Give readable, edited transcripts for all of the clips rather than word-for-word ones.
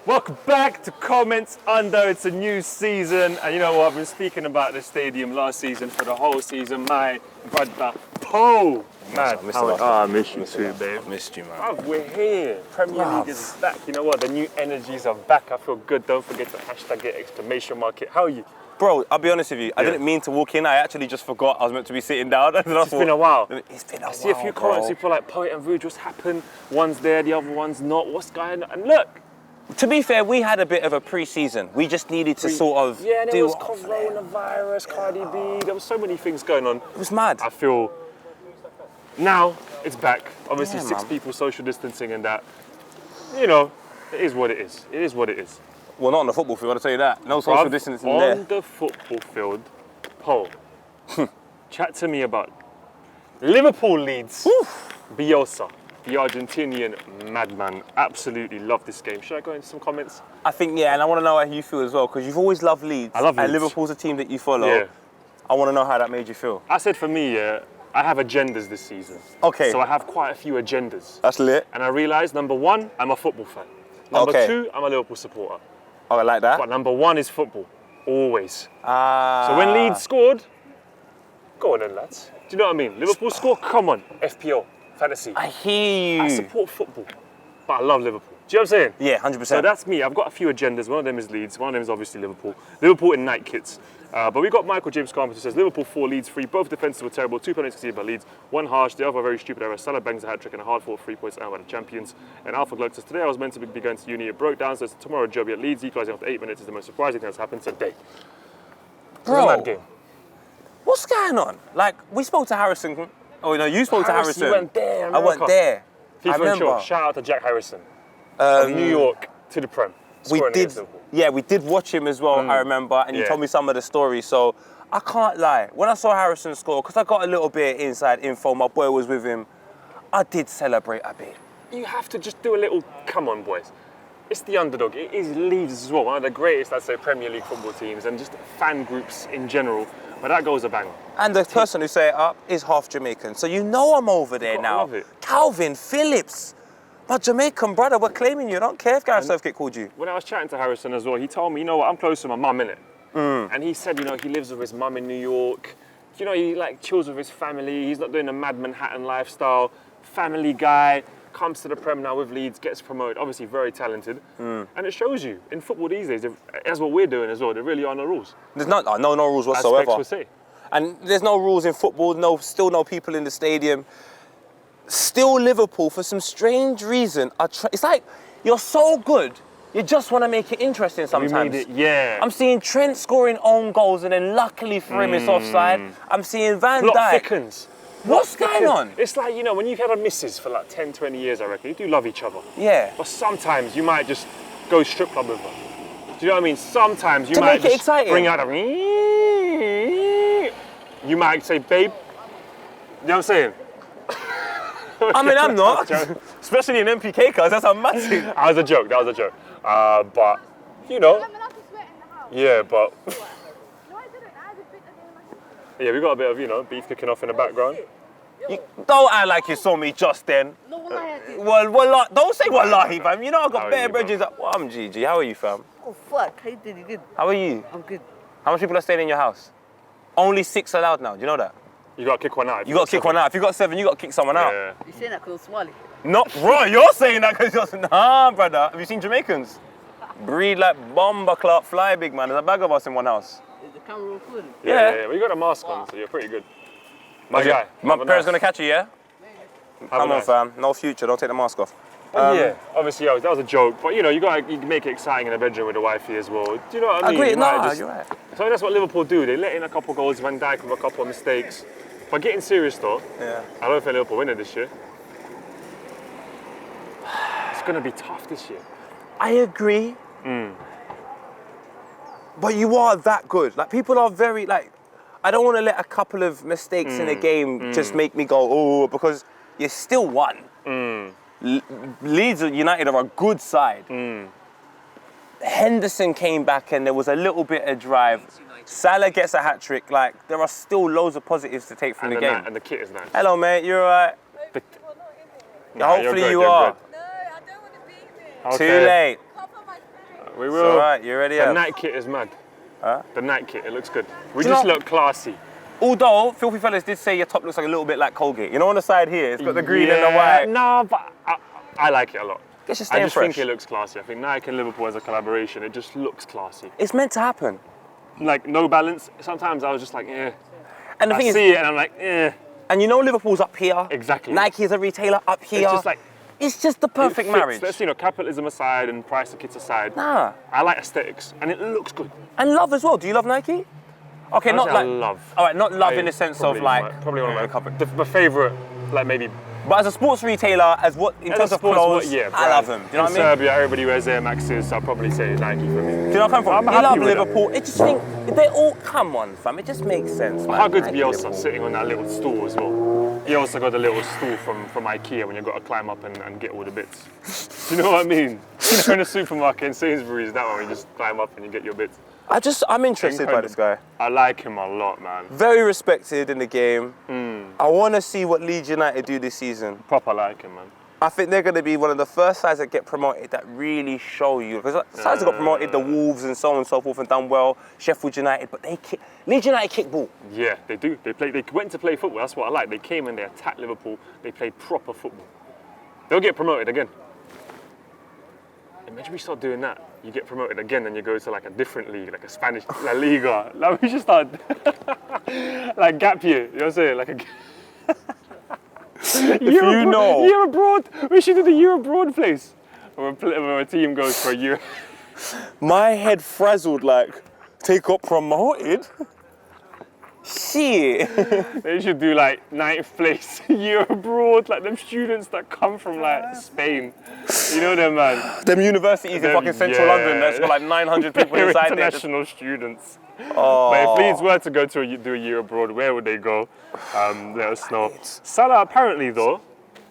Welcome back to Comments Under. It's a new season, and you know what? I've been speaking about this stadium last season for the whole season. My brother, Poe, man. I miss you too, babe. Missed you, man. Oh, we're here. Premier League is back. You know what? The new energies are back. I feel good. Don't forget to hashtag it, exclamation mark it. How are you? Bro, I'll be honest with you. I didn't mean to walk in. I actually just forgot I was meant to be sitting down. It's been a while. It's been a while. I see a few comments. People like Poet and Rouge. What's happened? One's there, the other one's not. What's going on? And look. To be fair, we had a bit of a pre-season. We just needed to sort of and there was coronavirus, Cardi B. There was so many things going on. It was mad. I feel now it's back. Obviously, six people social distancing and that. You know, it is what it is. It is what it is. Well, not on the football field, I'll tell you that. No social distancing there. On the football field, Paul, chat to me about Liverpool Leeds, Bielsa, the Argentinian madman. Absolutely love this game. Should I go into some comments? I think, yeah, and I want to know how you feel as well, because you've always loved Leeds. I love Leeds. And Liverpool's a team that you follow. Yeah. I want to know how that made you feel. I said for me, I have agendas this season. Okay. So I have quite a few agendas. That's lit. And I realised, number one, I'm a football fan. Number two, I'm a Liverpool supporter. Oh, I like that. But number one is football, always. So when Leeds scored, go on then, lads. Do you know what I mean? Liverpool scored, come on, FPL, fantasy. I hear you. I support football, but I love Liverpool. Do you know what I'm saying? Yeah, 100%. So that's me. I've got a few agendas. One of them is Leeds. One of them is obviously Liverpool. Liverpool in Nike Kits. But we got Michael James Carpenter who says Liverpool 4, Leeds 3. Both defences were terrible. 2 penalties conceded by Leeds. One harsh, the other very stupid error. Salah bangs a hat-trick and a hard-fought 3 points out by the champions. And Alpha Glug says, today I was meant to be going to uni. It broke down, so it's tomorrow job at Leeds. Equalising after 8 minutes is the most surprising thing that's happened today. Bro, mad game. What's going on? Like, we spoke to Harrison. Oh, no, you spoke to Harrison. You went there, America. I went there. FIFA I remember. Show. Shout out to Jack Harrison. From New York to the Prem. We did watch him as well, I remember, and you told me some of the stories, so I can't lie. When I saw Harrison score, because I got a little bit of inside info, my boy was with him, I did celebrate a bit. You have to just do a little, come on boys. It's the underdog. It is Leeds as well, one of the greatest, I'd say, Premier League football teams, and just fan groups in general. But that goes a bang. And the person who set it up is half Jamaican, so you know I'm over there now. I love it. Calvin Phillips. My Jamaican brother, we're claiming you. I don't care if Gareth Southgate called you. When I was chatting to Harrison as well, he told me, you know what, I'm close to my mum, innit? And he said, you know, he lives with his mum in New York. You know, he like chills with his family. He's not doing a mad Manhattan lifestyle. Family guy, comes to the Prem now with Leeds, gets promoted. Obviously very talented. And it shows you, in football these days, that's what we're doing as well. There really are no rules. There's no rules whatsoever. As Specs would say. And there's no rules in football, still no people in the stadium. Still Liverpool, for some strange reason, it's like you're so good, you just want to make it interesting sometimes. We made it, yeah. I'm seeing Trent scoring own goals and then luckily for him it's offside. I'm seeing Van Dijk. Thickens. What's going on? It's like, you know, when you've had a missus for like 10, 20 years, I reckon, you do love each other. Yeah. But sometimes you might just go strip club with her. Do you know what I mean? Sometimes you might make it just exciting. bring out a... You might say, babe, you know what I'm saying? I mean, I'm not. Especially in MPK cars, that's a massive. That was a joke, but, you know. Yeah, but. Yeah, we got a bit of, you know, beef kicking off in the background. Don't act like you saw me just then. No, well, don't say wallahi, fam. You know I've got better bridges. Well, I'm GG. How are you, fam? Oh, fuck. How you doing? You good? How are you? I'm good. How much people are staying in your house? Only 6 allowed now. Do you know that? You got to kick one out. You got to kick one out. If you got 7, you got to kick someone out. Yeah. You saying that because I'm Somali? No, bro, you're saying that because you're... Nah, brother. Have you seen Jamaicans? Breed like bomber clock, fly big man. There's a bag of us in one house. Is the camera recording? Yeah. Well, you got a mask on, so you're pretty good. My guy. My parents going to catch you, yeah? Come on, fam. No future. Don't take the mask off. Yeah, obviously, that was a joke. But, you know, you can make it exciting in the bedroom with the wifey as well. Do you know what I mean? Agree. No, you're right. So that's what Liverpool do. They let in a couple goals, Van Dijk with a couple of mistakes. But getting serious, though, I don't think Liverpool winning this year. It's going to be tough this year. I agree. But you are that good. Like, people are very, like... I don't want to let a couple of mistakes in a game just make me go, oh, because you still won. Leeds United are a good side. Henderson came back and there was a little bit of drive. Salah gets a hat-trick. Like, there are still loads of positives to take from the game. And the kit is nice. Hello, mate. You all right? Nah, hopefully you're you good, are. No, I don't want to be here. Too late. Cover my We It's will. all right, you ready? The Nike Kit is mad. Huh? The Nike Kit, it looks good. We Do you just know- look classy. Although, Filthy Fellas did say your top looks like a little bit like Colgate. You know on the side here, it's got the green and the white. No, but I like it a lot. Guess you're I staying just fresh. think it looks classy. I think Nike and Liverpool as a collaboration, it just looks classy. It's meant to happen. Like, no balance. Sometimes I was just like, eh. And the I thing is, see it and I'm like, eh. and you know Liverpool's up here. Exactly. Nike is a retailer up here. It's just like, it's just the perfect it fits. marriage. Let's, capitalism aside and price of kits aside. Nah. I like aesthetics and it looks good. And love as well. Do you love Nike? Okay, not Honestly, like I love. All right, not love in the sense of Probably like. probably one of my favorite, like maybe. But as a sports retailer, in As terms a of sports, clothes, yeah, I love them. Do you know what I mean? Serbia, everybody wears Air Maxes, so I'll probably say Nike for me. Do you know where I'm coming from? I'm You happy love with that. Liverpool. It just think they all come on, fam. It just makes sense, man. How good's Nike, Bielsa Liverpool. sitting on that little stool as well? He also got a little stool from IKEA when you've got to climb up and get all the bits. Do you know what I mean? You know, in a supermarket in Sainsbury's, that one, you just climb up and you get your bits. I'm interested by this guy. I like him a lot, man. Very respected in the game. I want to see what Leeds United do this season. Proper like him, man. I think they're going to be one of the first sides that get promoted that really show you. Because sides that got promoted, the Wolves and so on and so forth, and done well. Sheffield United, but Leeds United kick ball. Yeah, they do. They went to play football. That's what I like. They came and they attacked Liverpool. They played proper football. They'll get promoted again. Imagine we start doing that. You get promoted again and you go to like a different league, like a Spanish La Liga. Like we should start like gap year. You know what I'm saying? Like a year abroad. We should do the year abroad place. Where a team goes for a year. My head frazzled like, take up promoted? Shit. They should do like 9th place year abroad, like them students that come from like Spain. You know them, man. Them universities in fucking central London that's got like 900 people They're inside there. international students. Oh. But if Leeds were to go to do a year abroad, where would they go? Let us know. Salah apparently though,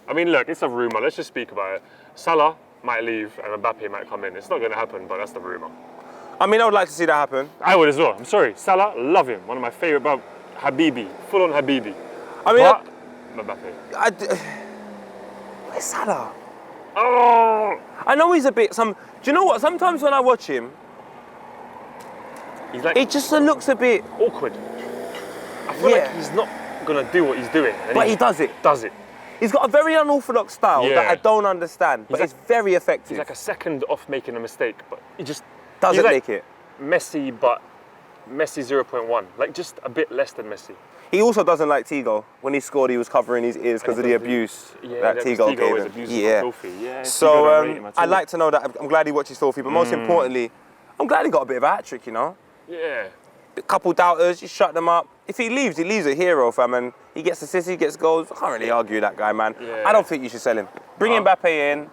I mean look, it's a rumour, let's just speak about it. Salah might leave and Mbappe might come in. It's not going to happen, but that's the rumour. I mean, I would like to see that happen. I would as well. I'm sorry. Salah, love him. One of my favourite, but Habibi. Full on Habibi. I mean, but Mbappe. Where's Salah? Oh! I know he's a bit, do you know what? Sometimes when I watch him, He's like it just looks a bit, awkward. I feel like he's not going to do what he's doing. And but he does it. Does it. He's got a very unorthodox style that Yeah. I don't understand, but He's it's very effective. He's like a second off making a mistake, but he just Doesn't he's like make it. Messi, but Messi 0.1. Like just a bit less than Messi. He also doesn't like Tigo. When he scored, he was covering his ears because of the abuse that Tigo gave is him. abusive Yeah. and filthy. Yeah. So Tigo don't rate him at I'd all. like to know that. I'm glad he watches Filthy, but most importantly, I'm glad he got a bit of a hat trick, you know? Yeah. A couple doubters, you shut them up. If he leaves a hero, fam, and he gets assists, he gets goals. I can't really argue that guy, man. Yeah. I don't think you should sell him. Bring Mbappe in.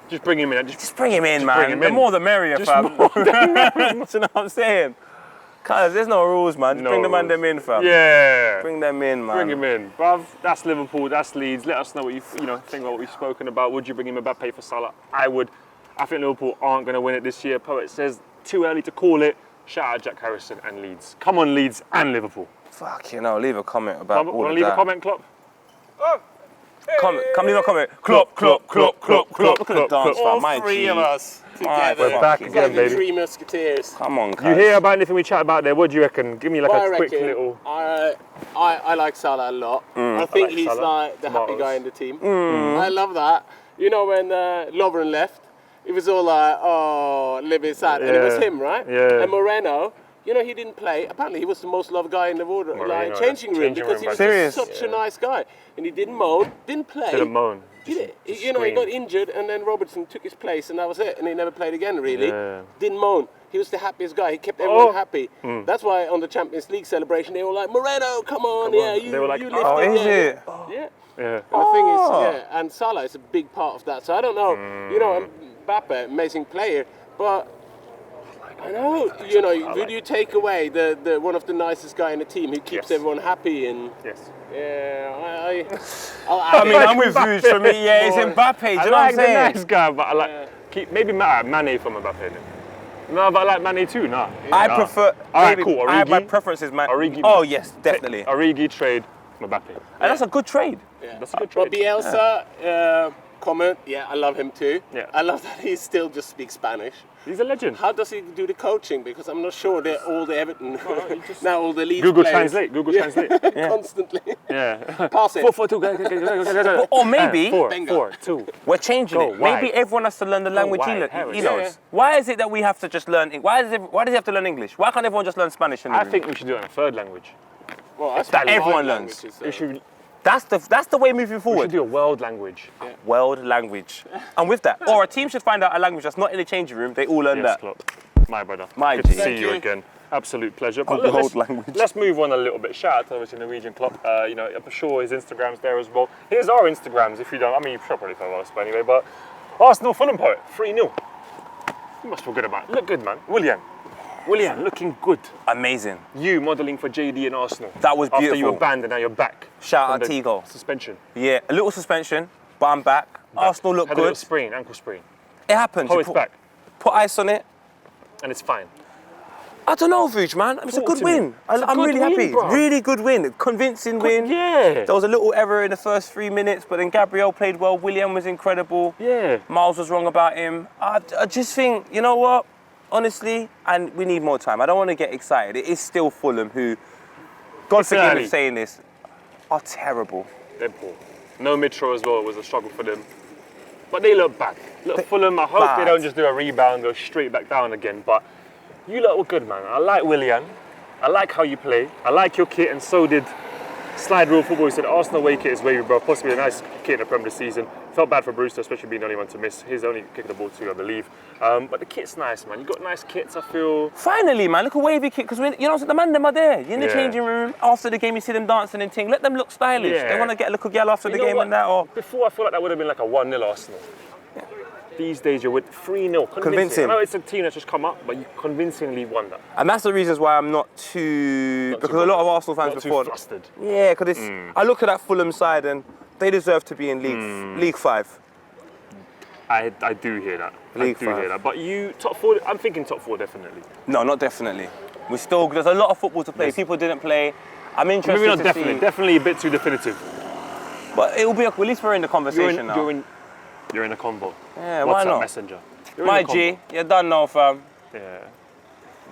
Just bring him in. Just bring him in, man. bring him The in. more the merrier, Just fam. more Do you know what I'm saying? Cause there's no rules, man. Just No bring the man rules. them in, fam. Yeah. Bring them in, man. Bring him in. Bruv, that's Liverpool, that's Leeds. Let us know what you think about what we've spoken about. Would you bring him Mbappe for Salah? I would. I think Liverpool aren't going to win it this year. Poet says too early to call it. Shout out Jack Harrison and Leeds. Come on, Leeds and Liverpool. Fuck, leave a comment about all Want of to leave that. a comment, Klopp? Come leave a comment. Klopp. Look at the dance, fam. My Three G. of us My together. We're back fucking- again, Like the baby. Three Musketeers. Come on, You cuz. hear about anything we chat about there? What do you reckon? Give me like Well, a I quick reckon, little. I like Salah a lot. I think like he's Salah. like the happy Tomatoes. guy in the team. I love that. You know when Lovren left, it was all like, oh, a little bit sad. And it was Yeah. him, right? Yeah. And Moreno, you know, he didn't play. Apparently, he was the most loved guy in the Moreno, changing room changing because room he was Serious? just such a nice guy. And he didn't moan, didn't play. Didn't moan. Did it? Just You know, he got screamed. injured and then Robertson took his place and that was it. And he never played again, really. Yeah. Didn't moan. He was the happiest guy. He kept everyone Oh. happy. That's why on the Champions League celebration, they were like, Moreno, come on, Come yeah, on. you, They were like, you oh, lift Oh, it. is yeah. it? Yeah. Yeah. And the thing is, Oh. yeah, and Salah is a big part of that. So I don't know, you know, Mbappe, amazing player, but I know, you know, would you take away the one of the nicest guy in the team who keeps Yes. everyone happy and Yes. yeah, I mean, I'm with you. For me, yeah, it's Mbappe. Do you I know like what I'm the saying? nice guy, but I like keep maybe Mane from Mbappe. Then. No, but I like Mane too. Nah. I Nah. prefer. All right, maybe- cool. I have my Origi. preferences, man. Origi. Oh yes, definitely. Origi trade Mbappe. And that's a good trade. yeah. That's a good But trade. Bielsa, Comment, yeah, I love him too. Yeah. I love that he still just speaks Spanish. He's a legend. How does he do the coaching? Because I'm not sure that all the Everton, just- now all the Leeds Google players, Translate. Google Translate. constantly. Yeah. Pass it. 4, 2, go. Or maybe 4, Bingo. 4, 2. we're changing Go it. wide. Maybe everyone has to learn the language wide, he Harris. knows. Yeah. Why is it that we have to just learn? Why does he have to learn English? Why can't everyone just learn Spanish? In the I room? think we should do it in a third language. Well, that's That what everyone my learns. language is, We should, That's the way moving we should forward. do a world language. World language. And with that, or a team should find out a language that's not in the changing room. They all learn Yes, that. Klopp. My brother. My Good to G. see Thank you you. again. Absolute pleasure. But world let's, language. let's move on a little bit. Shout out to obviously Norwegian Klopp. I'm sure his Instagram's there as well. Here's our Instagrams if you don't. I mean, you should probably follow us, but anyway. But Arsenal Fulham poet 3-0. You must feel good about it. Look good, man. William, looking good. Amazing. You modelling for JD and Arsenal. That was After you beautiful. were banned and now you're back. Shout from out the Tigo. Suspension. Yeah, a little suspension, but I'm back. Arsenal look Had a little good. sprain, ankle sprain. It happens. Oh, You it's put, back. Put ice on it. And it's fine. I don't know, Vuj, man. It's a Talk good to me. win. It's a I'm good really win, happy. bro. Really good win. Convincing win. Yeah. There was a little error in the first 3 minutes, but then Gabriel played well. William was incredible. Yeah. Miles was wrong about him. I just think, you know what? Honestly, and we need more time. I don't want to get excited. It is still Fulham who, God It's forgive early. me saying this, are terrible. They're poor. No Mitro as well. It was a struggle for them. But they look bad. Look, Fulham, I hope they bad. don't just do a rebound, go straight back down again. But you lot were good, man. I like Willian. I like how you play. I like your kit, and so did Slide Rule Football. He said Arsenal away kit is wavy, bro. Possibly a nice kit in the Premier this season. Felt bad for Brewster, especially being the only one to miss. He's only kicking the ball too, I believe. But the kit's nice, man. You got nice kits, I feel. Finally, man, look a wavy kick, because you know the man them are there. You're in the Yeah. changing room after the game. You see them dancing and ting. Let them look stylish. Yeah. They want to get a little girl after the You know game what? and that. Or Before, I feel like that would have been like a 1-0 Arsenal. These days, you're with 3-0. Convincing. I know it's a team that's just come up, but you convincingly won that. and that's the reasons why I'm not too Not too because a lot of Arsenal fans Not too before. flustered. Yeah, because I look at that Fulham side and they deserve to be in League 5. I do hear that. League I do five. hear that. But you, top 4, I'm thinking top 4 definitely. No, not definitely. There's a lot of football to play. People didn't play. I'm interested Maybe not to definitely. see. Definitely a bit too definitive. But it will be. At least we're in the You're conversation in, now. you're in a combo. Yeah, why WhatsApp not? Messenger. You're My in a G, combo. you done now, fam. Yeah.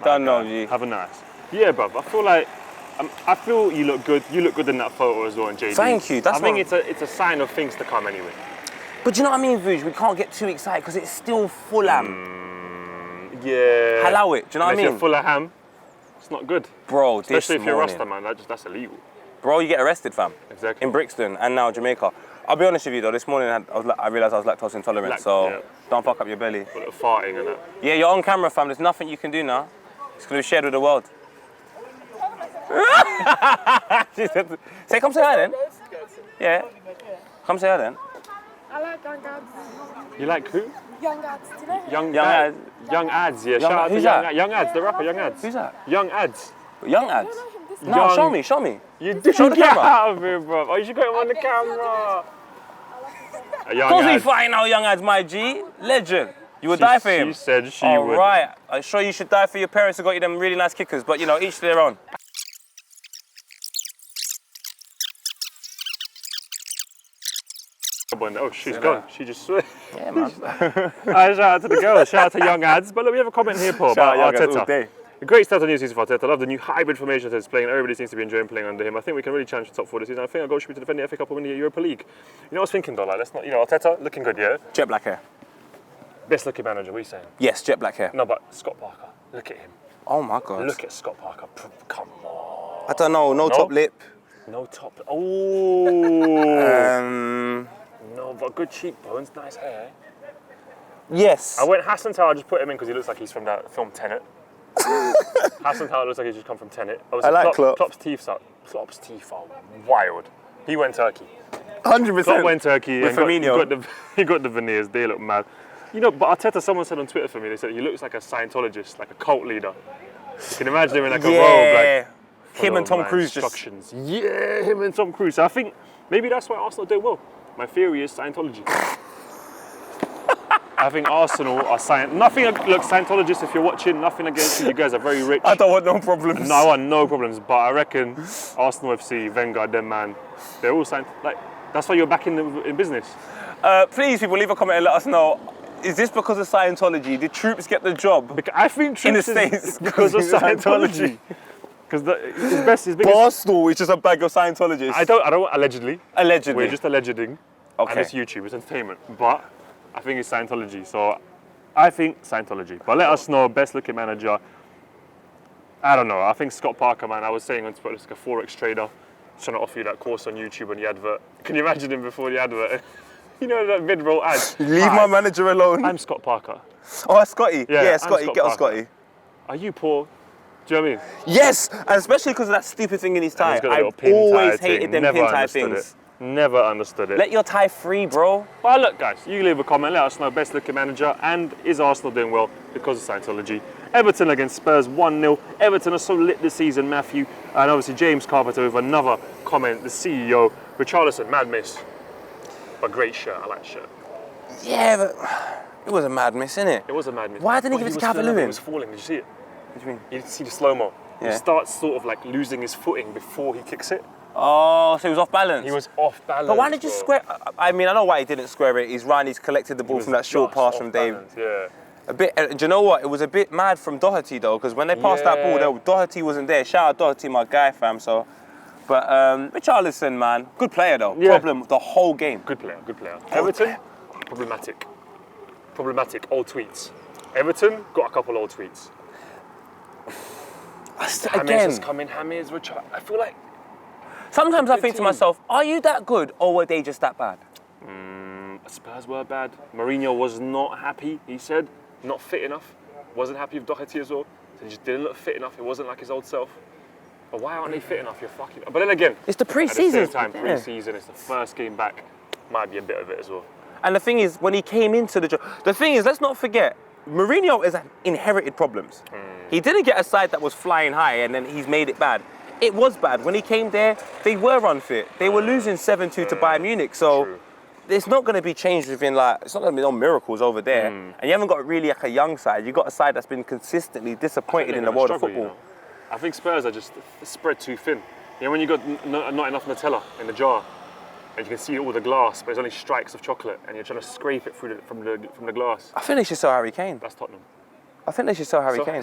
Done My now, guy. G. Have a nice. Yeah, bruv. I feel like I feel you look good. You look good in that photo as well, in JD. Thank you, that's I think what- it's a sign of things to come anyway. But you know what I mean, Vuj? We can't get too excited because it's still Fulham. Yeah. Allow it. Do you know what I Unless you're mean? full of ham, it's not good. Bro, Especially this if you're morning. Rasta, man. That's illegal. Bro, you get arrested, fam. Exactly. In Brixton and now Jamaica. I'll be honest with you though, this morning I realised I was lactose intolerant, so yeah. don't fuck up your belly. Got a little farting and that. Yeah, you're on camera, fam. There's nothing you can do now. It's going to be shared with the world. She said, say, come say hi then. Yeah. Come say hi then. I like young ads. You like who? Young ads, do you know? Young Ads. Young Ads, yeah. Young- Shout out to who's Young, that? Young Ads, the rapper Young Ads. Who's that? Young Ads. Young ads. No, Young- show me. You do Show the get camera. out of here, bro. Oh, you should got him on the camera. A Young Cause he Ads. fine now, young ads, my G. Legend. You would die for him. She said she All would. right. I'm sure you should die for your parents who got you them really nice kickers, but you know, each to their own. Oh, she's gone. She just switched. Yeah, man. Shout out to the girls. Shout out to Young Ads. But look, we have a comment here, Paul, Shout about out Young Ads all Arteta. day. A great start on new season for Arteta. I love the new hybrid formation that he's playing. Everybody seems to be enjoying playing under him. I think we can really challenge the top 4 this season. I think our goal should be to defend the FA Cup and win the Europa League. You know what I was thinking, though? Like, let's not, Arteta looking good, yeah? Jet black hair. Best looking manager, what are you saying? Yes, jet black hair. No, but Scott Parker. Look at him. Oh my God. Look at Scott Parker. Come on. I don't know. No top lip. No top. Oh. No, but good cheekbones, nice hair. Yes. I went Hassan Tower, I just put him in because he looks like he's from that film Tenet. Hassan Tower looks like he's just come from Tenet. I like Klopp. Klopp's teeth are wild. He went Turkey. 100%. Klopp went Turkey With and Firmino. he got the veneers. They look mad. But Arteta, someone said on Twitter for me, they said he looks like a Scientologist, like a cult leader. You can imagine him in like a robe, like him and Tom follow my Cruise just. instructions. Yeah, him and Tom Cruise. So I think maybe that's why Arsenal do well. My theory is Scientology. I think Arsenal are nothing. Look, Scientologists, if you're watching, nothing against you. You guys are very rich. I don't want no problems. No, I want no problems. But I reckon Arsenal FC, Wenger, them man, they're all that's why you're back in business. Please, people, leave a comment and let us know. Is this because of Scientology? Did Troops get the job? I think In the Troops is States, because of because of Scientology. Because his biggest. Barstool, which is a bag of Scientologists. I don't. Allegedly. Allegedly. We're just alleging. Okay. And it's YouTube. It's entertainment. But I think it's Scientology. So I think Scientology. But let us know. Best looking manager. I don't know. I think Scott Parker, man. I was saying on Twitter, it's like a forex trader. He's trying to offer you that course on YouTube and the advert. Can you imagine him before the advert? You know that mid-roll ad. Leave my manager alone. I'm Scott Parker. Oh, that's Scotty. Yeah, I'm Scotty. Scott Get on Parker. Scotty. Are you poor? Do you know what I mean? Yes, and especially because of that stupid thing in his tie. He's got a little I've pin tie always thing. hated them Never pin tie understood things. it. Never understood it. Let your tie free, bro. Well, look, guys, you leave a comment. Let us know best looking manager and is Arsenal doing well because of Scientology. Everton against Spurs 1-0. Everton are so lit this season, Matthew. And obviously James Carpenter with another comment. The CEO, Richarlison, mad miss. But great shirt. I like the shirt. Yeah, but it was a mad miss, innit? It was a mad miss. Why didn't he But give it to was feeling like Calvert-Lewin? He was falling. Did you see it? What do you mean? You see the slow-mo. Yeah. He starts sort of like losing his footing before he kicks it. Oh, so he was off balance. He was off balance. But why did you bro. square? I mean, I know why he didn't square it. He's run. He's collected the ball He was from that short just pass off from Dave. balance, Yeah. A bit. Do you know what? It was a bit mad from Doherty though, because when they passed that Yeah. ball, Doherty wasn't there. Shout out Doherty, my guy, fam. So, but Richarlison, man, good player though. Yeah. Problem the whole game. Good player, good player. Everton, problematic. Problematic, old tweets. Everton, got a couple old tweets. James Again, has come in, James, I feel like sometimes I Good think to team. myself, are you that good or were they just that bad? Spurs were bad. Mourinho was not happy, he said. Not fit enough. Wasn't happy with Doherty as well. So he just didn't look fit enough. It wasn't like his old self. But why aren't they fit enough? You're fucking... But then again, It's the at the pre-season. same time, yeah. pre-season, it's the first game back. Might be a bit of it as well. And the thing is, when he came into the job, the thing is, let's not forget, Mourinho has inherited problems. He didn't get a side that was flying high and then he's made it bad. It was bad. When he came there, they were unfit. They were losing 7-2 to Bayern Munich. So True. it's not going to be changed within it's not going to be no miracles over there. And you haven't got really like a young side. You've got a side that's been consistently disappointed in the world of football. I think Spurs are just spread too thin. You know, when you got not enough Nutella in the jar, and you can see all the glass, but there's only strikes of chocolate, and you're trying to scrape it through from the glass. I think they should sell Harry Kane. That's Tottenham. I think they should sell Harry So, Kane.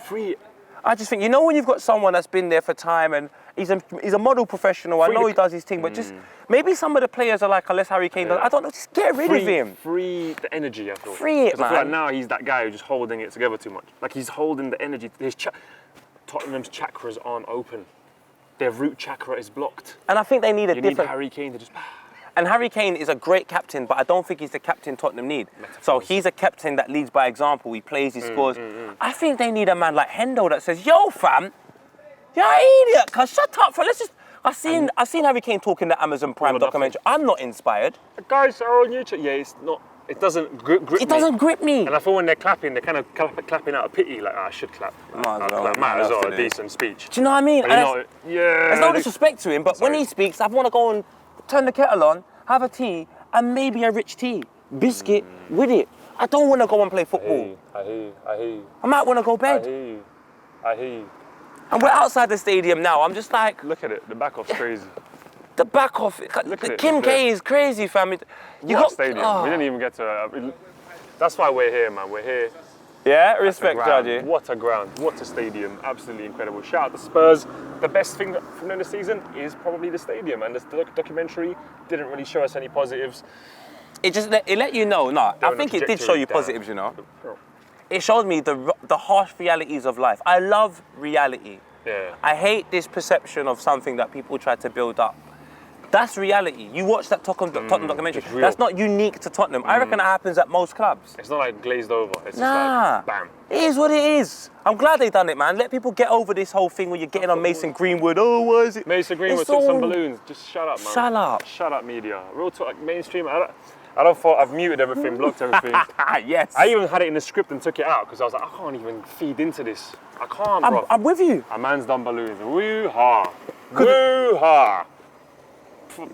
Free. I just think, you know, when you've got someone that's been there for time and he's a model professional, I Free know the- he does his thing, but just maybe some of the players are like, unless Harry Kane does, I don't know, just get rid of him. Free the energy, I feel. Free it, 'Cause I feel like man. now he's that guy who's just holding it together too much. Like he's holding the energy. Tottenham's chakras aren't open. Their root chakra is blocked. And I think they need a You need different... Harry Kane to just... And Harry Kane is a great captain, but I don't think he's the captain Tottenham need. So he's a captain that leads by example. He plays, he scores. I think they need a man like Hendo that says, yo, fam, you're an idiot, cuz shut up, fam. Let's just... I've seen Harry Kane talk in the Amazon Prime All or nothing. documentary. I'm not inspired. The guys are on YouTube. Yeah, it's not... It doesn't grip me. It doesn't grip me. And I feel when they're clapping, they're kind of clapping out of pity. Like, I should clap. Might as well, Might man, as well, that's a it. decent speech. Do you know what I mean? But And you know, yeah. there's no disrespect to him, but when Sorry. he speaks, I want to go and turn the kettle on, have a tea, and maybe a rich tea, biscuit with it. I don't want to go and play football. I hear you. I might want to go bed. I hear you. And we're outside the stadium now. I'm just like, Look at it. The back off's crazy. the back off. Look at it, Kim look at K it. is crazy, fam. You What got stadium? oh. We didn't even get to... that's why we're here, man. We're here. Yeah, The respect, ground. Judgy. What a ground. What a stadium. Absolutely incredible. Shout out to Spurs. The best thing from the season is probably the stadium. And this documentary didn't really show us any positives. It just let you know. No, They're I on think a it did trajectory show you down. positives, you know. It showed me the harsh realities of life. I love reality. Yeah. I hate this perception of something that people try to build up. That's reality. You watch that Tottenham documentary. it's real. That's not unique to Tottenham. I reckon that happens at most clubs. It's not like glazed over. It's Nah. just like, bam. It is what it is. I'm glad they done it, man. Let people get over this whole thing where you're getting on Mason Greenwood. Oh, why is it? Mason Greenwood It's took some all- balloons. Just shut up, man. Shut up. Shut up, media. Real talk, like mainstream. I don't thought I've muted everything, blocked everything. Yes. I even had it in the script and took it out because I was like, I can't even feed into this. I can't, bro. I'm with you. A man's done balloons. Woo-ha. Woo-ha.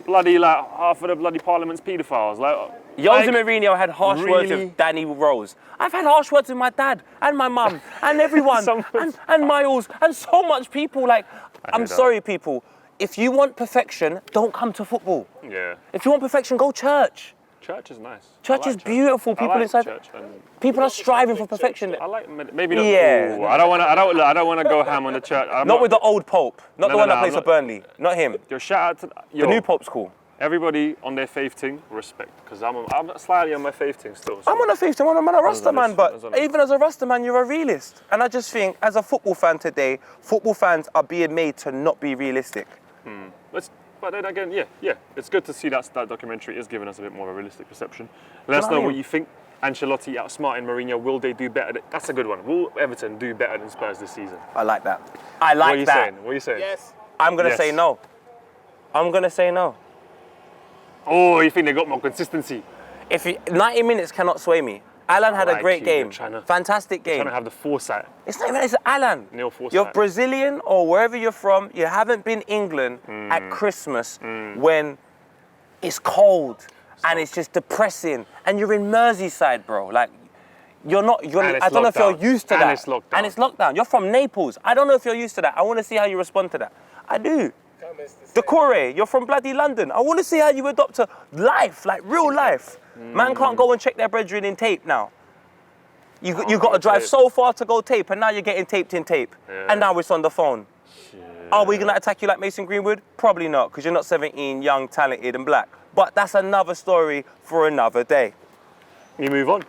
Bloody, like, half of the bloody parliament's paedophiles. Like, Jose Mourinho had harsh words really? with Danny Rose. I've had harsh words with my dad and my mum and everyone Someone- and Miles and so much people. Like, I'm hear that. sorry, people. if you want perfection, don't come to football. Yeah. If you want perfection, go church. Church is nice. Church is beautiful. I People like inside. church. And People are striving for perfection. I like maybe not. Yeah. Ooh, I don't want to go ham on the church. Not with the old Pope. Not No, the one no, that I'm plays for not- Burnley. Not him. Yo, shout out to The new Pope's cool. everybody on their faith thing. Respect, because I'm slightly on my faith thing still. So. I'm on a faith, I'm on a Rasta man, but That's on this. even as a Rasta man, you're a realist. And I just think, as a football fan today, football fans are being made to not be realistic. But then again, yeah, it's good to see that documentary is giving us a bit more of a realistic perception. Let us know know what I what mean? you think. Ancelotti outsmarting Mourinho. Will they do better? That's a good one. Will Everton do better than Spurs this season? I like that. I like What are you that. saying? What are you saying? Yes. I'm going to Yes. say no. I'm going to say no. Oh, you think they got more consistency? If 90 minutes cannot sway me. Alan had a like great you. game. You're trying to- Fantastic game. Trying to have the foresight. It's not even, it's Alan. Neil Forsyth. You're Brazilian or wherever you're from, you haven't been England at Christmas when it's cold and it's just depressing and you're in Merseyside, bro. Like, you're not, And I it's don't know if you're lockdown. used to And that. it's lockdown. And it's lockdown. You're from Naples. I don't know if you're used to that. I want to see how you respond to that. I do. Decore, you're from bloody London. I want to see how you adopt to life, like real life. Man can't go and check their brethren in tape now. You got to drive tape. so far to go tape, and now you're getting taped in tape. And now it's on the phone. Are we going to attack you like Mason Greenwood? Probably not, because you're not 17, young, talented, and black. But that's another story for another day. You move on.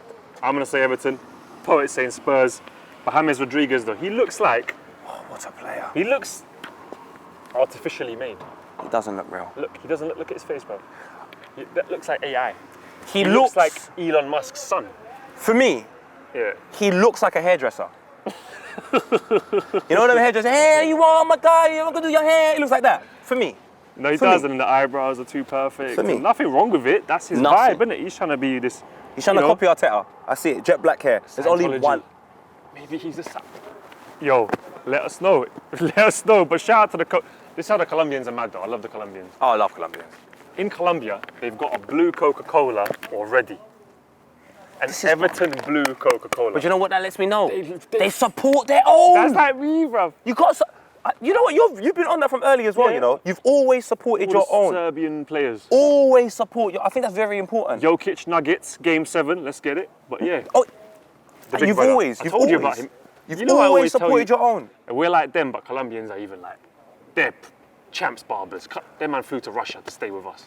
I'm going to say Everton. Poet saying Spurs. But James Rodriguez, though, he looks like... Oh, what a player. He looks artificially made. He doesn't look real. Look, he doesn't look at his face, bro. That looks like AI. He looks looks like Elon Musk's son. For me, Yeah. he looks like a hairdresser. You know them hairdressers? Hey, you are my guy, I'm gonna do your hair. He looks like that. For me. No, he For doesn't, me. and the eyebrows are too perfect. For me. And nothing wrong with it. That's his Nothing. vibe, isn't it? He's trying to be this. He's trying to copy Arteta. I see it. Jet black hair. There's only Scientology. one. Maybe he's a. Yo, let us know. Let us know. But shout out to the. This is how the Colombians are mad, though. I love the Colombians. Oh, I love Colombians. In Colombia, they've got a blue Coca-Cola already. And Everton blue Coca-Cola. But you know what that lets me know? They- They support their own. That's like me, bruv. You got. You know what? You've been on that from early as well. Yeah. You know, you've always supported All your the own. Serbian players. Always support your. I think that's very important. Jokic Nuggets, Game 7. Let's get it. But yeah. Oh, the big you've brother. always. I You've told you always. about him. You've You know I always tell supported you, your own. We're like them, but Colombians are even like, they're champs barbers. Their man flew to Russia to stay with us.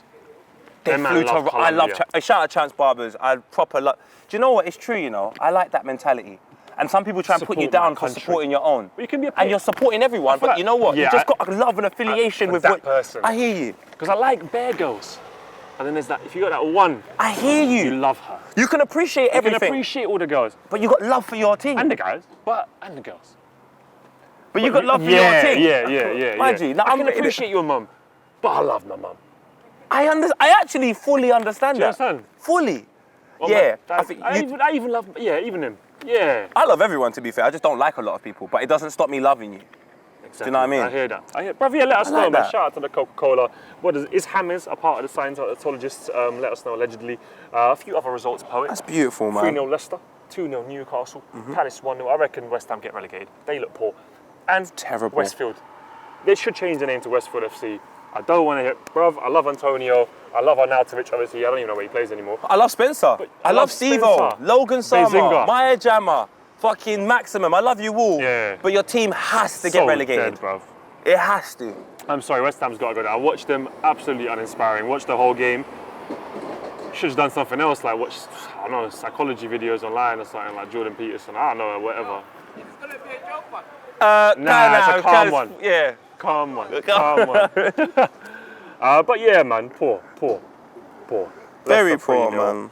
They Their man flew to. love I love. Colombia. Shout out Chance Barbers. I proper love. Do you know what? It's true. You know, I like that mentality. And some people try and put you Support my down for country. supporting your own. But you can be a And player. you're supporting everyone, feel but like- you know what? yeah, you just I- got a love and affiliation for with that what. person. I hear you. Because I like bear girls. And then there's that, if you got that one, I hear you you. love her. You can appreciate You can everything, appreciate all the girls. but you got love for your team. And the guys. And the girls. But you got love for yeah, your team. Yeah. Mind you, now I I'm can getting it. appreciate your mum, but I love my mum. I actually fully understand Do you that. understand? Fully. Well, Yeah. man, I think you- I even love, even him. Yeah. I love everyone, to be fair. I just don't like a lot of people, but it doesn't stop me loving you. Exactly. Do you know what I mean? I hear that. Bruv, yeah, let us I know, like man. that. Shout out to the Coca-Cola. Is James a part of the Scientologists? Let us know, allegedly. A few other results, Poet. That's beautiful, man. 3-0 Leicester, 2-0 Newcastle, Palace 1-0. I reckon West Ham get relegated. They look poor. And Terrible. Westfield. They should change the name to Westfield FC. I don't want to hear, bruv, I love Antonio. I love Arnautovic, obviously. I don't even know where he plays anymore. I love Spencer. I love Steve-O, Spencer. Logan Sama, Bezinga. Maya Jama, fucking Maximum. I love you all. Yeah. But your team has to get relegated. Dead, bruv. It has to. I'm sorry, West Ham's got to go down. I watched them, absolutely uninspiring. Watched the whole game. Should have done something else, like watch, I don't know, psychology videos online or something, like Jordan Peterson, I don't know, whatever. Nah, it's a calm one. Yeah. Calm one. But yeah, man, poor. Very Leicester poor, 3-0. man.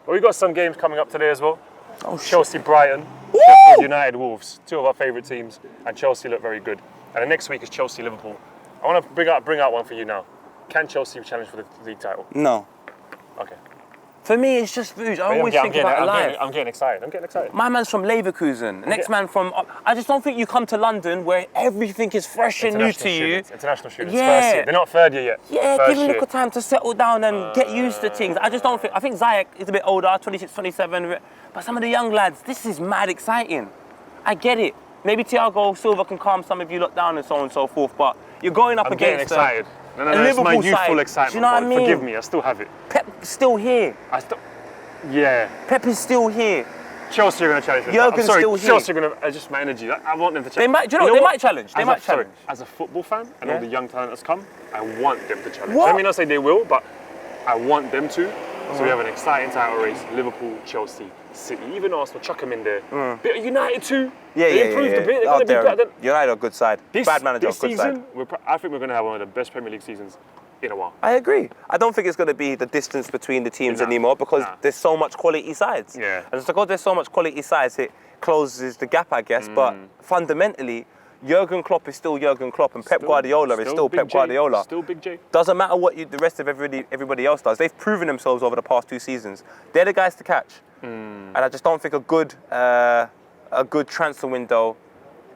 Well, we've got some games coming up today as well. Oh, shit. Chelsea, Brighton, Woo! Sheffield United, Wolves, two of our favourite teams, and Chelsea look very good. And the next week is Chelsea, Liverpool. I want to bring out one for you now. Can Chelsea challenge for the league title? No. Okay. For me, it's just food. I always think about life. I'm getting excited. My man's from Leverkusen. The next man from... I just don't think you come to London where everything is fresh and new to you. International students, Yeah. first year. They're not third year yet. Yeah, First give him a year. little time to settle down and get used to things. I just don't think... I think Ziyech is a bit older, 26, 27. But some of the young lads, this is mad exciting. I get it. Maybe Thiago Silva can calm some of you lot down and so on and so forth. But You're going up I'm getting against excited. a No, it's my Liverpool youthful side. excitement. Do you know what I bro. mean? Forgive me, I still have it. Pep's still here. Yeah. Pep is still here. Chelsea are going to challenge. Jurgen's I'm sorry, still here. Chelsea are going to. Just my energy. I want them to challenge. They might. Do you know? They might challenge. They might challenge. As a football fan and Yeah. all the young talent that's come, I want them to challenge. What? I mean, I say they will, but I want them to. So we have an exciting title race: Liverpool, Chelsea, City, even Arsenal. Chuck them in there. Bit of United too. They improved a bit. They're going to be better than. United are a good side. Bad manager, This good season, side. I think we're going to have one of the best Premier League seasons in a while. I agree. I don't think it's going to be the distance between the teams anymore because there's so much quality sides. Yeah. And so because there's so much quality sides, it closes the gap, I guess. But fundamentally, Jurgen Klopp is still Jurgen Klopp, and Pep Guardiola is still Big Pep J, Guardiola. Still Big J. Doesn't matter what the rest of everybody else does. They've proven themselves over the past 2 seasons. They're the guys to catch. And I just don't think a good transfer window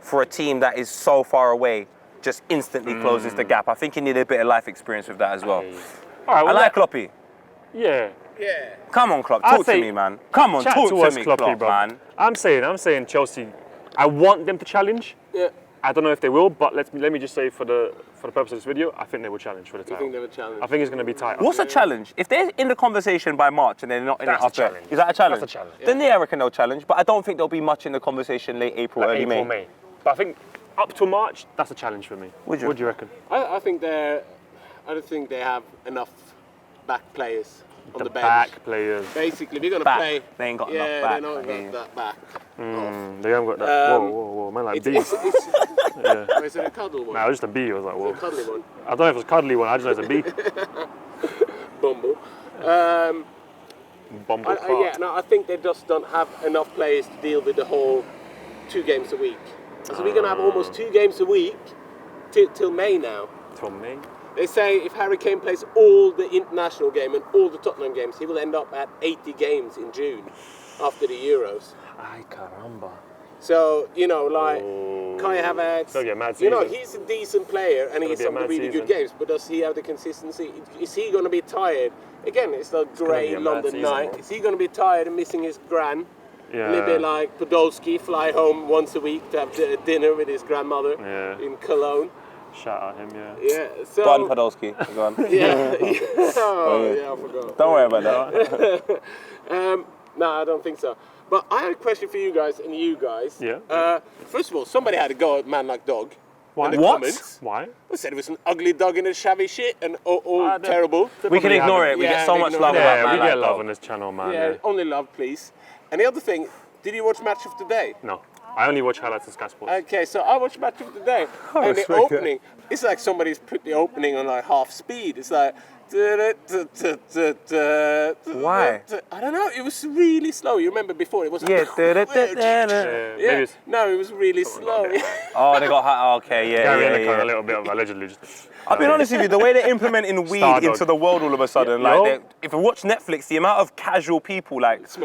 for a team that is so far away just instantly closes the gap. I think you need a bit of life experience with that as well. All right, I like Kloppy. Yeah. Yeah. Come on, Klopp. I'd Talk to say- me, man. Come on, Chat talk to to us, me, Kloppy, Klopp, bro. man. I'm saying Chelsea. I want them to challenge. Yeah. I don't know if they will, but let me just say for the purpose of this video, I think they will challenge for the I title. think they would challenge. I think it's going to be tight. What's a challenge? If they're in the conversation by March and they're not in That's it a after, challenge. is that a challenge? That's a challenge. Then I reckon they'll challenge, but I don't think there'll be much in the conversation late April, Like early April, May. May. But I think up to March, that's a challenge for me. Would you? What do you reckon? I think I don't think they have enough back players on the bench. Back players. Basically, we're gonna Back. play. They ain't got yeah, enough back. they don't I hear got that back. They haven't got that. Whoa, man, like bees. Oh, is it a cuddle one? Nah, it was just a bee. I was like, A whoa. cuddly one. I don't know if it was a cuddly one. I just know it's a bee. Bumble. Bumble Yeah, no, I think they just don't have enough players to deal with the whole 2 games a week. So we're gonna have almost 2 games a week till May now. Till May. They say if Harry Kane plays all the international game and all the Tottenham games, he will end up at 80 games in June after the Euros. Ay, caramba. So, Kai Havertz, gonna be a mad he's a decent player and he's be a some mad really good season. games, but does he have the consistency? Is he going to be tired? Again, it's the grey be a mad London season, night. bro. Is he going to be tired and missing his gran? Yeah. A little bit like Podolski, fly home once a week to have dinner with his grandmother in Cologne. Shout out him, yeah. Yeah, so... Go on, Podolski. Go on. Yeah, oh, yeah, I forgot. Don't worry about that. No, I don't think so. But I have a question for you guys and you guys. Yeah. First of all, somebody had to go at Man Like Dog. Why? In the What? comments. Why? They said it was an ugly dog in a shabby shit and all terrible. We can ignore it. We Yeah, get so we much ignore love it. about Yeah, Man we Like get love Dog. on this channel, man. Yeah, only love, please. And the other thing, did you watch Match of the Day? No, I only watch highlights on Sky Sports. Okay, so I watched Match of the Day. And the opening, it's like somebody's put the opening on like half speed. It's like... Why? I don't know, it was really slow. You remember before, it was Yeah. maybe Yeah, it's no, it was really slow. Oh, they got hot. Okay, Gary yeah, Lineker, a yeah. little bit of allegedly. I'll be honest with you, the way they're implementing weed Star dog. into the world all of a sudden, Yo. if you watch Netflix, the amount of casual people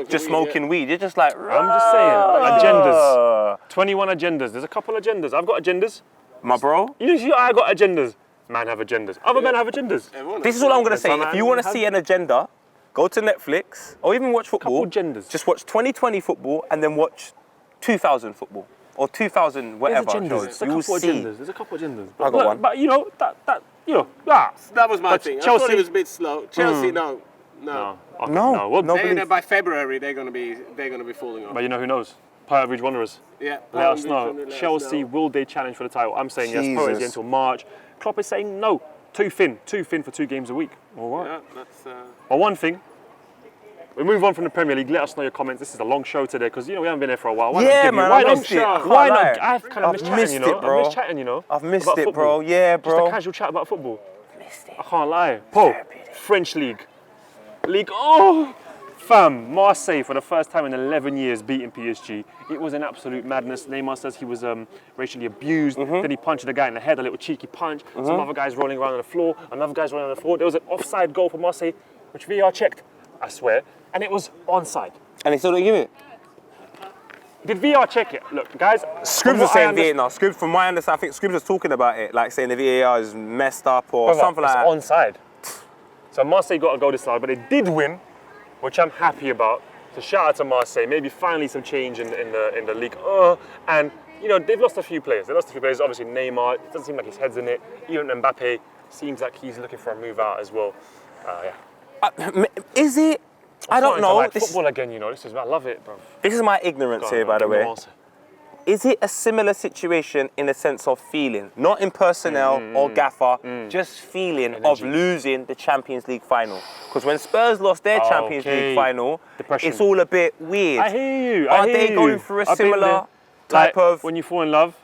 smoking weed, you're just like, I'm just saying, agendas. 21 agendas. There's a couple agendas. I've got agendas. my bro. You see, I got agendas. Man have agendas. Other men have agendas. This is all I'm gonna say. Some If you want to have- see an agenda, go to Netflix or even watch football. Couple genders. Just watch 2020 football and then watch 2000 football or 2000 There's whatever. agendas. shows. There's a You'll couple see. agendas. There's a couple agendas. I got one. But That was my But thing. I Chelsea- thought it was a bit slow. Chelsea, no. No. Okay, No, What, no. They, by February, they're gonna be falling off. But you know who knows? Poet Ridge Wanderers. Yeah. Let us know. Chelsea, will they challenge for the title? I'm saying yes. Poet is Jesus. until March. Klopp is saying no. Too thin for 2 games a week. All right. Yeah, that's. But one thing, we move on from the Premier League. Let us know your comments. This is a long show today because we haven't been here for a while. Why not Yeah, give you- man, why I not- missed it. I can't Why lie. not? I've kind of I've missed chatting, missed you know. it, bro. I've missed chatting, you know. I've missed about it, football. bro. Yeah, bro. Just a casual chat about football. I can't lie. Paul, French League. Fam, Marseille for the first time in 11 years beating PSG. It was an absolute madness. Neymar says he was racially abused. Then he punched the guy in the head, a little cheeky punch. Some other guys rolling around on the floor. Another guy's rolling on the floor. There was an offside goal for Marseille, which VAR checked, I swear, and it was onside. And they still don't give it. Did VR check it? Look, guys. Scribs was saying VAR. Scribs, from my understanding, I think Scribs was talking about it, like saying the VAR is messed up or something like that. It's onside. So Marseille got a goal this time, but they did win, which I'm happy about. So shout out to Marseille. Maybe finally some change in the league. And you know, they've lost a few players. They lost a few players. Obviously, Neymar, it doesn't seem like his head's in it. Even Mbappe seems like he's looking for a move out as well. Is it? I don't know. Like football again, you know. I love it, bro. This is my ignorance here, by the way. Is it a similar situation in the sense of feeling, not in personnel or gaffer, just feeling of losing the Champions League final? Because when Spurs lost their Champions League final, it's all a bit weird. I hear you. Are they going through a similar type of? When you fall in love,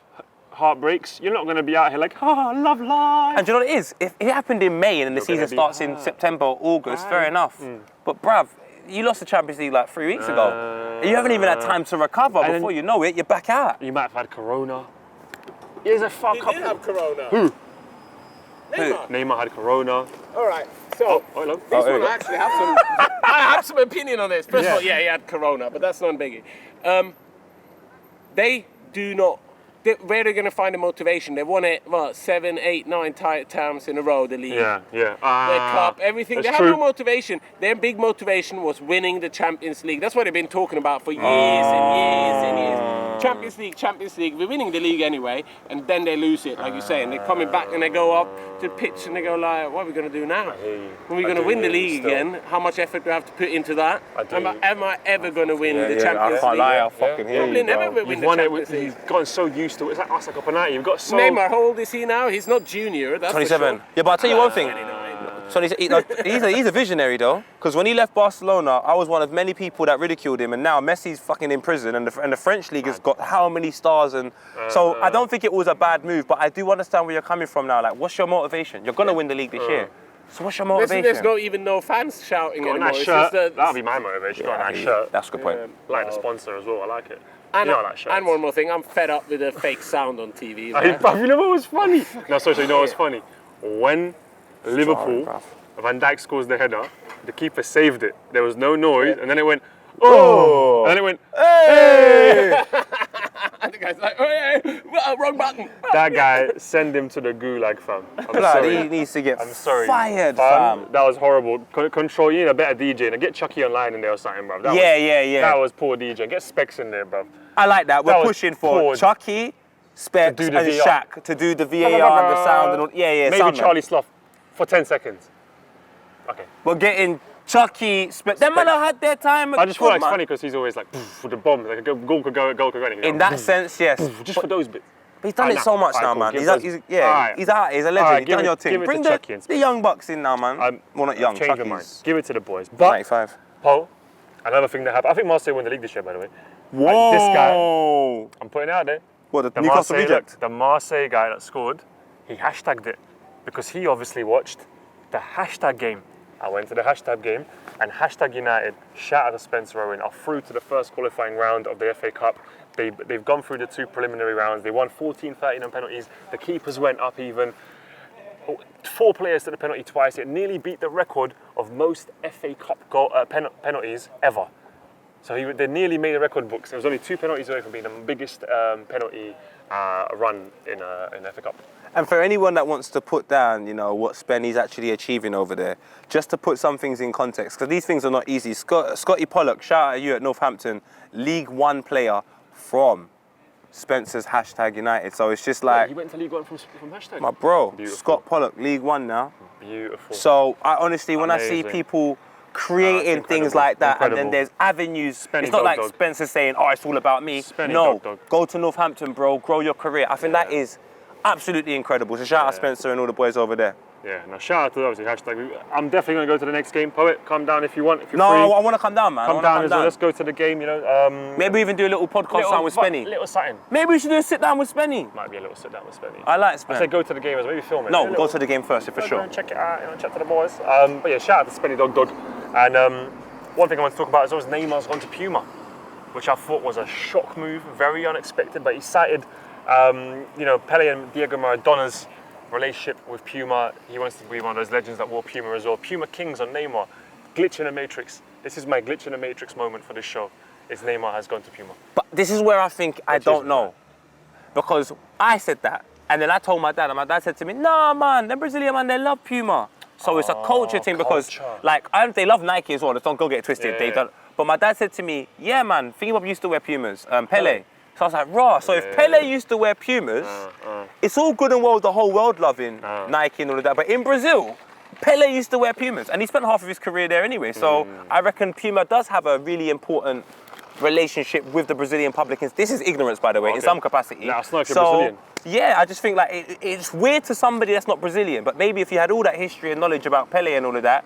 heart breaks. You're not going to be out here like, love life. And do you know what it is? If it happened in May and then the season starts in September or August, fair enough. But bruv, you lost the Champions League like 3 weeks ago. You haven't even had time to recover. Before you know it, you're back out. You might have had Corona. Here's a fuck He up. did have Corona. Who? Neymar. Neymar had Corona. All right. So Hello. this one I actually have some. I have some opinion on this. First of all, he had Corona, but that's not biggie. They do not. Where are they going to find the motivation? They've won it, 7, 8, 9 times in a row, the league. Yeah. Their cup, everything. They have no motivation. Their big motivation was winning the Champions League. That's what they've been talking about for years and years and years. Champions League. We're winning the league anyway, and then they lose it, like you say. And they're coming back and they go up to the pitch and they go like, what are we going to do now? Are we going to win the league again? How much effort do I have to put into that? Am I ever going to win the Champions League? I can't lie, I fucking hear Probably you, never bro. will win You've the won it. Champions League. You've gotten so used to it. It's like us, like a penalty. You've got so. Neymar, how old is he now? He's not junior, that's 27. for sure. Yeah, but I'll tell you one thing. So he's a visionary though, because when he left Barcelona, I was one of many people that ridiculed him, and now Messi's fucking in prison, and the French league has got how many stars, and so I don't think it was a bad move, but I do understand where you're coming from now. Like, what's your motivation? You're gonna win the league this year, so what's your motivation? There's no fans shouting Got a anymore. nice It's shirt. just That'll be my motivation. Got a nice shirt. That's a good point. Like the sponsor as well. I like it. And, you know I like shirts. and one more thing, I'm fed up with the fake sound on TV. You know what was funny? No, sorry, you know what was funny? When Liverpool, Van Dijk scores the header, the keeper saved it. There was no noise, and then it went, oh! And then it went, hey! And the guy's like, oh yeah, wrong button. That guy, send him to the gulag, fam. I'm sorry. He needs to get sorry. fired, fam. That was horrible. Control, you need a better DJ. And get Chucky online in there or something, bro. Yeah. That was poor DJ. Get Specs in there, bro. I like that. We're That was pushing for poor. Chucky, Specs, To do the and VAR. Shaq to do the VAR and the sound and all. Yeah, Maybe sound man. Charlie Slough for 10 seconds. Okay. We're getting Chucky, Specs. Them man have had their time. I just feel like it's funny because he's always like, with the bomb. Like a goal could go anything. In that sense, yes. Just for those bits. But he's done it so much now, man. He's out. He's a legend. Alright, He's done your give thing. it Bring to the Chucky and young bucks in now, man. Well, not young. Change your mind. Chucky's Give it to the boys. But 95. Paul, another thing that happened. I think Marseille won the league this year, by the way. Whoa! This guy, I'm putting it out there. What, the Newcastle reject? The Marseille guy that scored, he hashtagged it because he obviously watched the hashtag game. I went to the hashtag game and hashtag United, shout out to Spencer Owen, are through to the first qualifying round of the FA Cup. They've gone through the 2 preliminary rounds. They won 14-13 on penalties. The keepers went up even. 4 players to the penalty twice. It nearly beat the record of most FA Cup penalties ever. So they nearly made the record books. It was only 2 penalties away from being the biggest penalty run in FA Cup. And for anyone that wants to put down, you know, what Spenny's actually achieving over there, just to put some things in context, because these things are not easy. Scotty Pollock, shout out to you at Northampton, League One player from Spencer's hashtag United. So it's just like, You went to League One from hashtag? my bro, Beautiful. Scott Pollock, League One now. Beautiful. So I honestly, when I see Amazing. people creating That's things incredible. like that, and Incredible. then there's avenues. Spenny It's not like dog. Spencer saying, "Oh, it's all about me." Spenny No, dog. go to Northampton, bro. Grow your career. I think that is absolutely incredible. So shout out Spencer and all the boys over there. Yeah, now shout out to obviously hashtag. I'm definitely going to go to the next game. Poet, come down if you want. If you're No, free. I want to come down, man. I Come wanna down as well. Let's go to the game, you know. Maybe even do a little podcast sound with Spenny. Little something. Maybe we should do a sit down with Spenny. Might be a little sit down with Spenny. I like I Spenny. said go to the game as well. Maybe film it. No, go to the game first, for Go sure. and check it out, you know, chat to the boys. But yeah, shout out to Spenny Dog. And one thing I want to talk about is always Neymar's gone to Puma, which I thought was a shock move, very unexpected. But he cited, you know, Pele and Diego Maradona's relationship with Puma. He wants to be one of those legends that wore Puma as well. Puma Kings on Neymar. Glitch in the Matrix. This is my glitch in the Matrix moment for this show. Is Neymar has gone to Puma. But this is where I think I don't know. Because I said that, and then I told my dad, and my dad said to me, "Nah, man, the Brazilian man, they love Puma." So it's a culture thing because, like, they love Nike as well. Don't go get it twisted. Yeah, They don't. But my dad said to me, "Yeah, man, Fingy Bob used to wear Pumas, Pele." So I was like, raw. So if Pele used to wear Pumas, it's all good and well the whole world loving Nike and all of that. But in Brazil, Pele used to wear Pumas, and he spent half of his career there anyway. So I reckon Puma does have a really important relationship with the Brazilian public. This is ignorance, by the way, in some capacity. Nah, it's not Brazilian. Yeah, I just think like it's weird to somebody that's not Brazilian, but maybe if you had all that history and knowledge about Pele and all of that,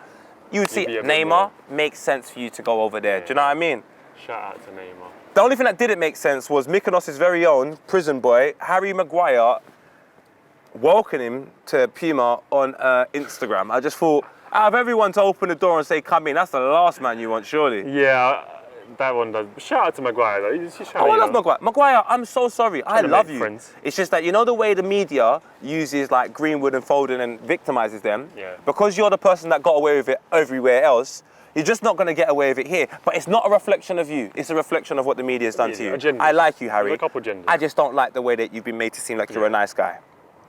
you would see Neymar makes sense for you to go over there. Do you know what I mean? Shout out to Neymar. The only thing that didn't make sense was Mykonos' very own prison boy, Harry Maguire, welcoming him to Puma on Instagram. I just thought, out of everyone to open the door and say, come in, that's the last man you want, surely. Yeah, that one does. Shout out to Maguire, though. I love Maguire. Maguire, I'm so sorry. I love you. Friends. It's just that, you know the way the media uses like Greenwood and Foden and victimizes them? Yeah. Because you're the person that got away with it everywhere else, you're just not going to get away with it here. But it's not a reflection of you. It's a reflection of what the media's done to you. I like you, Harry. A couple genders. I just don't like the way that you've been made to seem like you're a nice guy.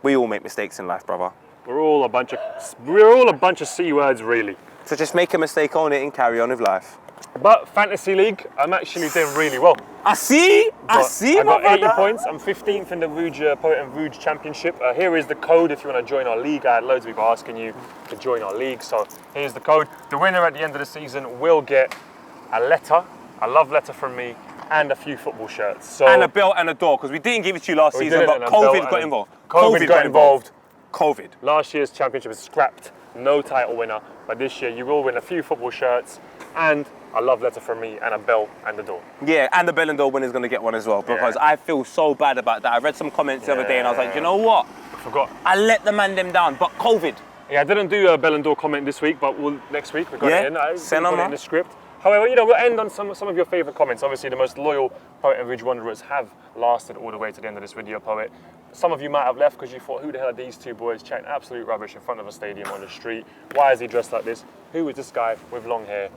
We all make mistakes in life, brother. We're all a bunch of C words, really. So just make a mistake, own it, and carry on with life. But Fantasy League, I'm actually doing really well. I see, I got 80 points. I'm 15th in the Rouge Poet and Rouge Championship. Here is the code if you want to join our league. I had loads of people asking you to join our league, so here's the code. The winner at the end of the season will get a letter, a love letter from me, and a few football shirts. So and a belt and a door, because we didn't give it to you last season, but COVID got involved. COVID got involved. COVID. Last year's championship is scrapped. No title winner. But this year you will win a few football shirts and a love letter from me and a bell and a door. Yeah, and the bell and door winner's going to get one as well, because I feel so bad about that. I read some comments the other day and I was like, you know what? I forgot. I let the man them down, but COVID. Yeah, I didn't do a bell and door comment this week, but next week we got it in. I send got it in the script. However, we'll end on some of your favourite comments. Obviously, the most loyal Poet and Rouge Wanderers have lasted all the way to the end of this video, Poet. Some of you might have left because you thought, who the hell are these two boys chatting absolute rubbish in front of a stadium on the street? Why is he dressed like this? Who is this guy with long hair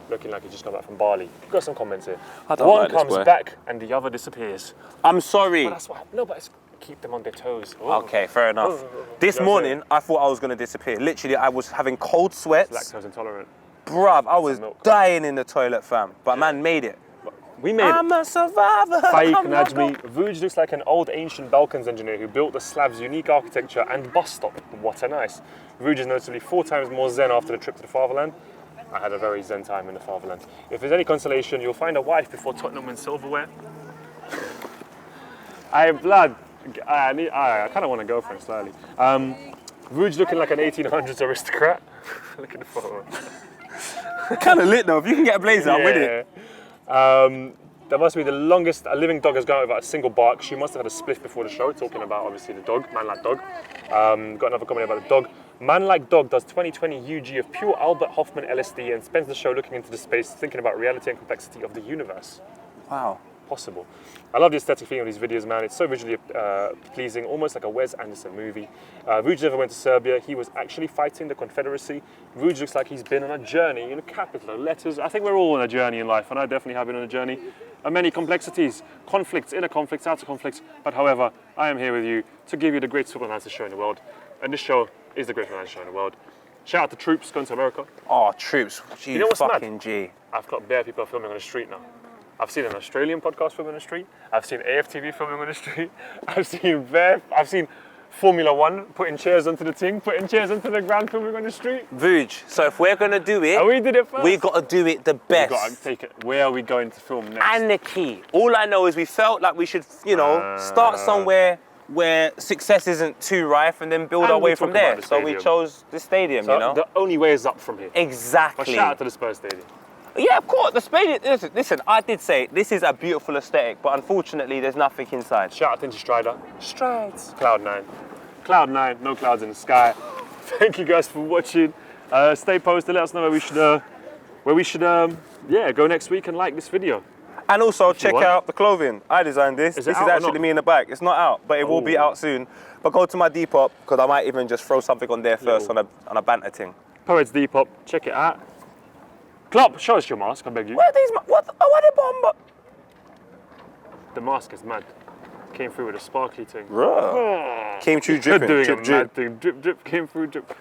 looking like he's just come back from Bali? We've got some comments here. One comes back and the other disappears. I'm sorry. But that's what. No, but it's keep them on their toes. Okay, fair enough. This morning, I thought I was going to disappear. Literally, I was having cold sweats. Lactose intolerant. Bruv, I was dying in the toilet, fam. But man made it. We made it. I'm a survivor. Faik Najmi. Rouge looks like an old ancient Balkans engineer who built the Slavs' unique architecture and bus stop. What a nice. Rouge is noticeably 4 times more zen after the trip to the fatherland. I had a very zen time in the fatherland. If there's any consolation, you'll find a wife before Tottenham wins silverware. I kind of want a girlfriend slightly. Rouge looking like an 1800s aristocrat. Look at the photo. Kind of lit though. If you can get a blazer, I'm with it. That must be the longest a living dog has gone without a single bark. She must have had a spliff before the show, talking about obviously the dog, man like dog. Got another comment about the dog. Man like dog does 20/20 UG of pure Albert Hoffman LSD and spends the show looking into the space, thinking about reality and complexity of the universe. Wow. Possible. I love the aesthetic feeling of these videos, man. It's so visually pleasing, almost like a Wes Anderson movie. Rouge never went to Serbia. He was actually fighting the Confederacy. Rouge looks like he's been on a journey in capital letters. I think we're all on a journey in life, and I definitely have been on a journey. Many complexities, conflicts, inner conflicts, outer conflicts. But however, I am here with you to give you the greatest football analysis show in the world. And this show is the greatest analysis show in the world. Shout out to Troops going to America. Oh, Troops. You know what's fucking mad? G. I've got bare people filming on the street now. I've seen an Australian podcast filming on the street. I've seen AFTV filming on the street. I've seen Formula One putting chairs onto the thing, putting chairs onto the ground, filming on the street. Rouge. So if we're gonna do it, and we did it first. We gotta do it the best. We gotta take it. Where are we going to film next? And the key. All I know is we felt like we should, start somewhere where success isn't too rife and then build our way from there. So we chose the stadium, so the only way is up from here. Exactly. But shout out to the Spurs stadium. Yeah, of course. The stadium. Listen, I did say this is a beautiful aesthetic, but unfortunately, there's nothing inside. Shout out to Strider. Strides. Cloud9. Cloud9. No clouds in the sky. Thank you guys for watching. Stay posted. Let us know where we should go next week and like this video. And also check out the clothing. I designed this. This is actually me in the back. It's not out, but it will be out soon. But go to my Depop because I might even just throw something on there first on a banter thing. Poets Depop. Check it out. Klopp, show us your mask, I beg you. Where are these? What? Oh, what are they bomb? The mask is mad. Came through with a sparkly thing. Came through dripping. Doing drip, a drip. mad thing. Drip, drip. Came through drip.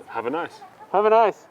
Have a nice. Have a nice.